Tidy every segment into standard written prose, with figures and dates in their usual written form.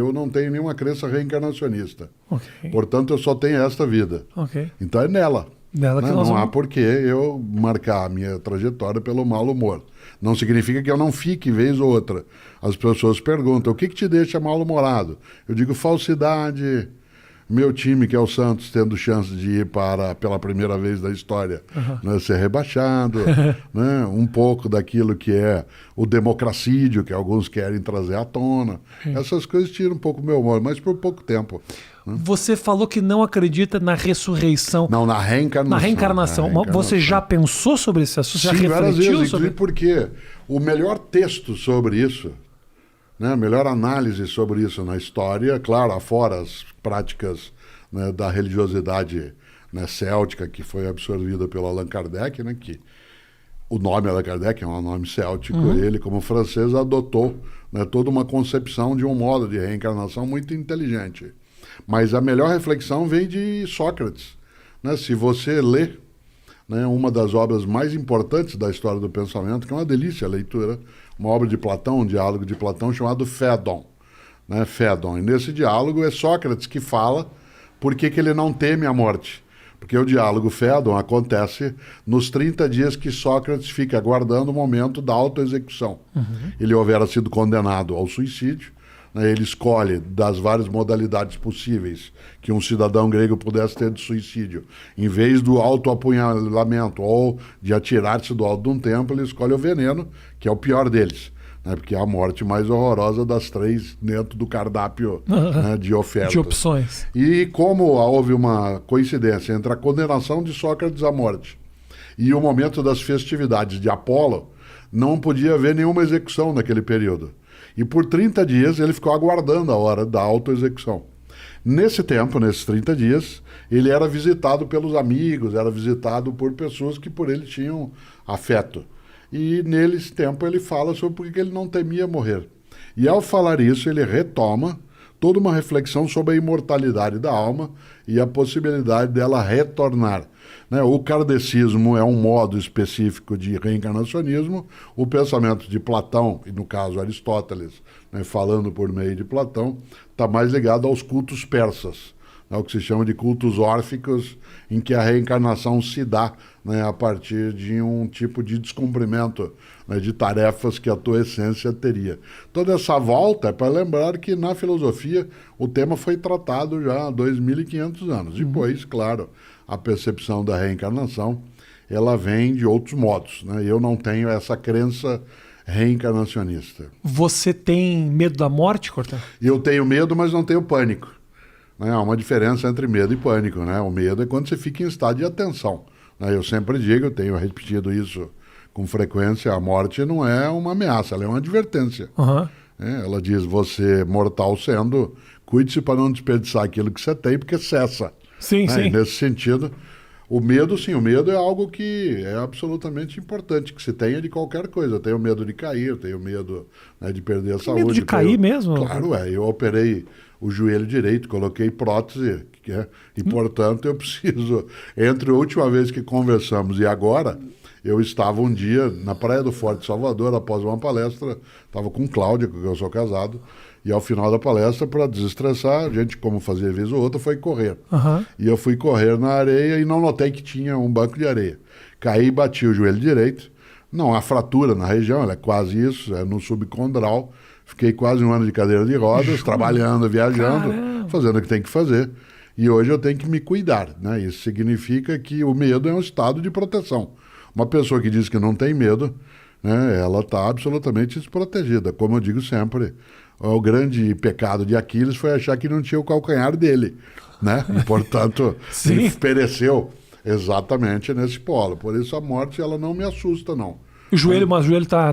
Eu não tenho nenhuma crença reencarnacionista. Ok. Portanto, eu só tenho esta vida. Ok. Então é nela. Dela que nós Não há vamos... por que eu marcar a minha trajetória pelo mau humor. Não significa que eu não fique vez ou outra. As pessoas perguntam, o que te deixa mal-humorado? Eu digo, falsidade. Meu time, que é o Santos, tendo chance de ir pela primeira vez da história, né, ser rebaixado, né, um pouco daquilo que é o democracídio, que alguns querem trazer à tona. Essas coisas tiram um pouco o meu humor, mas por pouco tempo. Você falou que não acredita na ressurreição. Não, na reencarnação. Na reencarnação. Você já pensou sobre esse assunto? Já Sim, várias refletiu vezes, sobre... porque o melhor texto sobre isso, né, a melhor análise sobre isso na história, claro, afora as práticas, né, da religiosidade, né, céltica, que foi absorvida pelo Allan Kardec, né, que o nome Allan Kardec é um nome céltico, ele, como francês, adotou, né, toda uma concepção de um modo de reencarnação muito inteligente. Mas a melhor reflexão vem de Sócrates. Né? Se você lê, né, uma das obras mais importantes da história do pensamento, que é uma delícia a leitura, uma obra de Platão, um diálogo de Platão chamado Fédon. Né? Fédon. E nesse diálogo é Sócrates que fala por que ele não teme a morte. Porque o diálogo Fédon acontece nos 30 dias que Sócrates fica aguardando o momento da autoexecução. Ele houvera sido condenado ao suicídio, né, ele escolhe das várias modalidades possíveis que um cidadão grego pudesse ter de suicídio. Em vez do autoapunhalamento ou de atirar-se do alto de um templo, ele escolhe o veneno, que é o pior deles. Né, porque é a morte mais horrorosa das 3 dentro do cardápio, né, de ofertas. De opções. E como houve uma coincidência entre a condenação de Sócrates à morte e o momento das festividades de Apolo, não podia haver nenhuma execução naquele período. E por 30 dias ele ficou aguardando a hora da autoexecução. Nesse tempo, nesses 30 dias, ele era visitado pelos amigos, era visitado por pessoas que por ele tinham afeto. E nesse tempo ele fala sobre por que ele não temia morrer. E ao falar isso, ele retoma toda uma reflexão sobre a imortalidade da alma e a possibilidade dela retornar. Né? O kardecismo é um modo específico de reencarnacionismo, o pensamento de Platão, e no caso Aristóteles, né, falando por meio de Platão, está mais ligado aos cultos persas, né, o que se chama de cultos órficos, em que a reencarnação se dá, né, a partir de um tipo de descumprimento, né, de tarefas que a tua essência teria. Toda essa volta é para lembrar que na filosofia o tema foi tratado já há 2.500 anos. Depois, claro, a percepção da reencarnação, ela vem de outros modos. Né? Eu não tenho essa crença reencarnacionista. Você tem medo da morte, Cortã? Eu tenho medo, mas não tenho pânico. Né? Há uma diferença entre medo e pânico. Né? O medo é quando você fica em estado de atenção. Né? Eu sempre digo, eu tenho repetido isso com frequência, a morte não é uma ameaça, ela é uma advertência. Ela diz, você mortal sendo, cuide-se para não desperdiçar aquilo que você tem, porque cessa. Sim, sim. E nesse sentido, o medo, sim, o medo é algo que é absolutamente importante, que se tenha de qualquer coisa. Eu tenho medo de cair, eu tenho medo, né, de perder a saúde. Medo de cair mesmo? Claro, eu operei o joelho direito, coloquei prótese, e portanto eu preciso, entre a última vez que conversamos e agora, eu estava um dia na Praia do Forte, Salvador, após uma palestra, estava com Cláudia, com quem eu sou casado, e ao final da palestra, para desestressar, a gente, como fazia vez ou outra, foi correr. E eu fui correr na areia e não notei que tinha um banco de areia. Caí e bati o joelho direito. Não há fratura na região, ela é quase isso, é no subcondral. Fiquei quase 1 ano de cadeira de rodas, trabalhando, viajando, fazendo o que tem que fazer. E hoje eu tenho que me cuidar. Né? Isso significa que o medo é um estado de proteção. Uma pessoa que diz que não tem medo, né, ela está absolutamente desprotegida. Como eu digo sempre, o grande pecado de Aquiles foi achar que não tinha o calcanhar dele, né? E, portanto, ele pereceu exatamente nesse polo. Por isso a morte, ela não me assusta, não. O joelho, mas o joelho tá...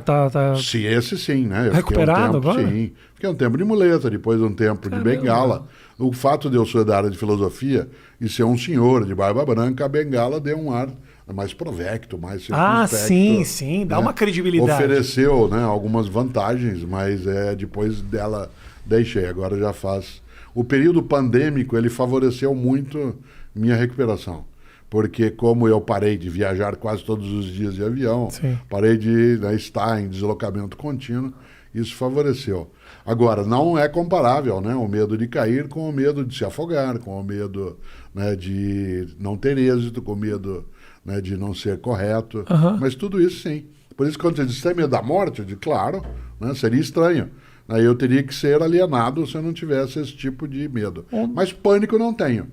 Sim, esse sim, né? Eu recuperado agora? Sim. Fiquei um tempo de muleta, depois um tempo de bengala. O fato de eu ser da área de filosofia e ser um senhor de barba branca, a bengala deu um ar mais provecto, mais circunspecto. Sim, dá uma credibilidade. Ofereceu, né, algumas vantagens, mas depois dela deixei, agora já faz. O período pandêmico, ele favoreceu muito minha recuperação, porque como eu parei de viajar quase todos os dias de avião, parei de estar em deslocamento contínuo, isso favoreceu. Agora, não é comparável, né, o medo de cair com o medo de se afogar, com o medo, né, de não ter êxito, com o medo, né, de não ser correto. Mas tudo isso sim. Por isso, quando você diz, tem medo da morte, eu digo, claro, né, seria estranho. Aí eu teria que ser alienado se eu não tivesse esse tipo de medo. Mas pânico eu não tenho,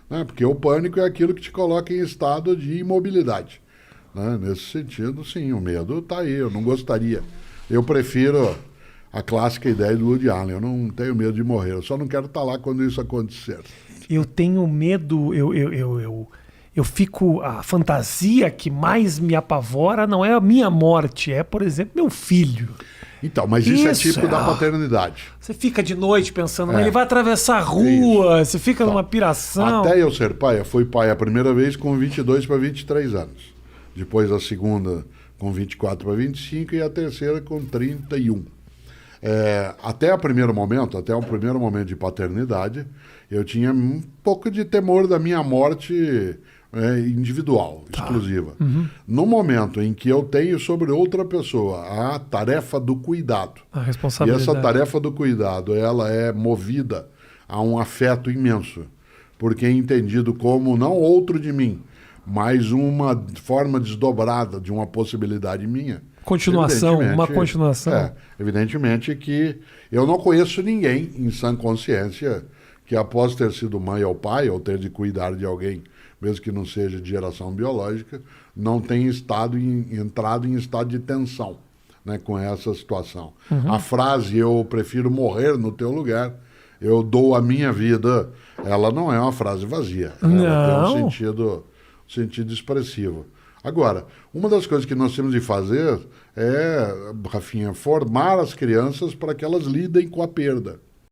né, porque o pânico é aquilo que te coloca em estado de imobilidade. Né? Nesse sentido, sim, o medo está aí, eu não gostaria. Eu prefiro a clássica ideia do Woody Allen, eu não tenho medo de morrer, eu só não quero estar lá quando isso acontecer. Eu tenho medo, eu fico, a fantasia que mais me apavora não é a minha morte, é, por exemplo, meu filho. Então, mas isso é tipo da paternidade. Você fica de noite pensando, ele vai atravessar a rua, você fica numa piração. Até eu ser pai, eu fui pai a primeira vez com 22 para 23 anos. Depois a segunda com 24 para 25 e a terceira com 31. Até o primeiro momento de paternidade, eu tinha um pouco de temor da minha morte individual, exclusiva. No momento em que eu tenho sobre outra pessoa a tarefa do cuidado, a responsabilidade. E essa tarefa do cuidado, ela é movida a um afeto imenso, porque é entendido como não outro de mim, mas uma forma desdobrada de uma possibilidade minha. Continuação, uma continuação. Evidentemente que eu não conheço ninguém em sã consciência que após ter sido mãe ou pai, ou ter de cuidar de alguém, mesmo que não seja de geração biológica, não tenha entrado em estado de tensão, né, com essa situação. A frase, eu prefiro morrer no teu lugar, eu dou a minha vida, ela não é uma frase vazia. Ela tem um sentido expressivo. Agora, uma das coisas que nós temos de fazer é, Rafinha, formar as crianças para que elas lidem com a perda.